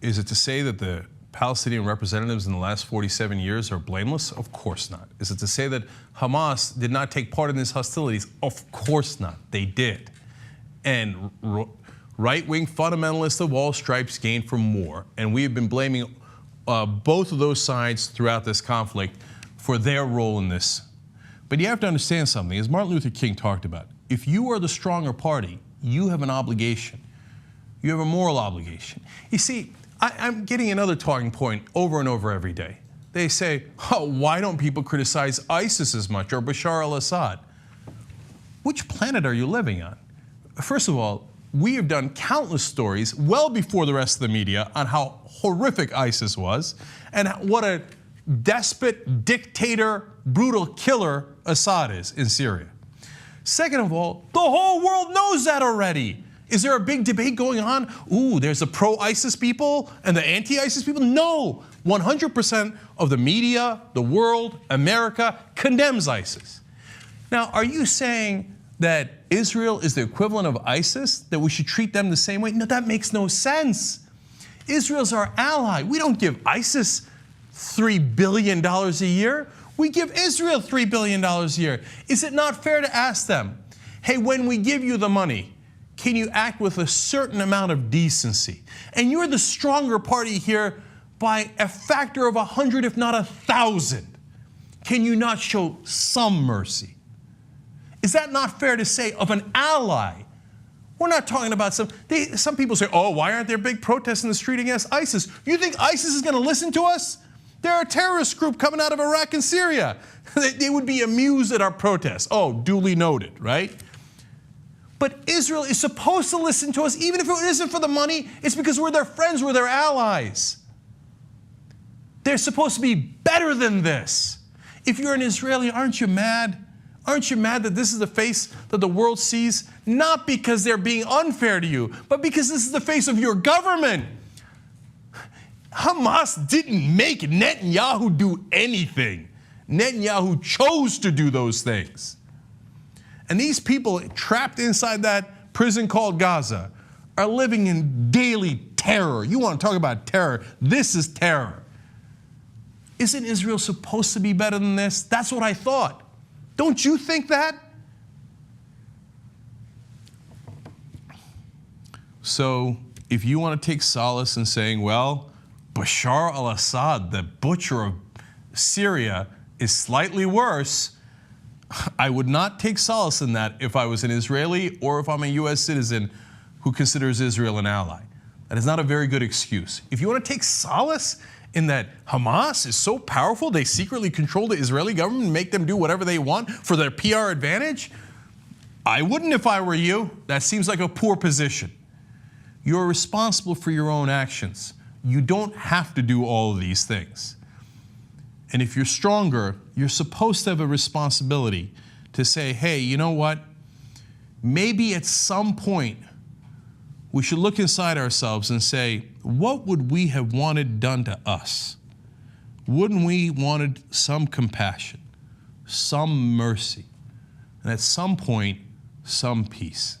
Is it to say that the Palestinian representatives in the last 47 years are blameless? Of course not. Is it to say that Hamas did not take part in these hostilities? Of course not. They did. And right-wing fundamentalists of all stripes gain from more. And we have been blaming both of those sides throughout this conflict for their role in this. But you have to understand something. As Martin Luther King talked about, if you are the stronger party, you have an obligation. You have a moral obligation. You see, I'm getting another talking point over and over every day. They say, oh, why don't people criticize ISIS as much or Bashar al-Assad? Which planet are you living on? First of all, we have done countless stories well before the rest of the media on how horrific ISIS was and what a despot, dictator, brutal killer Assad is in Syria. Second of all, the whole world knows that already. Is there a big debate going on? Ooh, there's the pro-ISIS people and the anti-ISIS people? No, 100% of the media, the world, America condemns ISIS. Now, are you saying that Israel is the equivalent of ISIS, that we should treat them the same way? No, that makes no sense. Israel's our ally. We don't give ISIS $3 billion a year. We give Israel $3 billion a year. Is it not fair to ask them, hey, when we give you the money, can you act with a certain amount of decency? And you're the stronger party here by a factor of 100, if not 1,000. Can you not show some mercy? Is that not fair to say of an ally? We're not talking about some people say, oh, why aren't there big protests in the street against ISIS? You think ISIS is going to listen to us? They're a terrorist group coming out of Iraq and Syria. They would be amused at our protests. Oh, duly noted, right? But Israel is supposed to listen to us, even if it isn't for the money. It's because we're their friends, we're their allies. They're supposed to be better than this. If you're an Israeli, aren't you mad? Aren't you mad that this is the face that the world sees? Not because they're being unfair to you, but because this is the face of your government. Hamas didn't make Netanyahu do anything. Netanyahu chose to do those things. And these people trapped inside that prison called Gaza are living in daily terror. You want to talk about terror? This is terror. Isn't Israel supposed to be better than this? That's what I thought. Don't you think that? So if you want to take solace in saying, well, Bashar al-Assad, the butcher of Syria, is slightly worse, I would not take solace in that if I was an Israeli or if I'm a U.S. citizen who considers Israel an ally. That is not a very good excuse. If you want to take solace in that Hamas is so powerful, they secretly control the Israeli government and make them do whatever they want for their PR advantage, I wouldn't if I were you. That seems like a poor position. You're responsible for your own actions. You don't have to do all of these things. And if you're stronger, you're supposed to have a responsibility to say, hey, you know what? Maybe at some point we should look inside ourselves and say, what would we have wanted done to us? Wouldn't we wanted some compassion, some mercy, and at some point, some peace?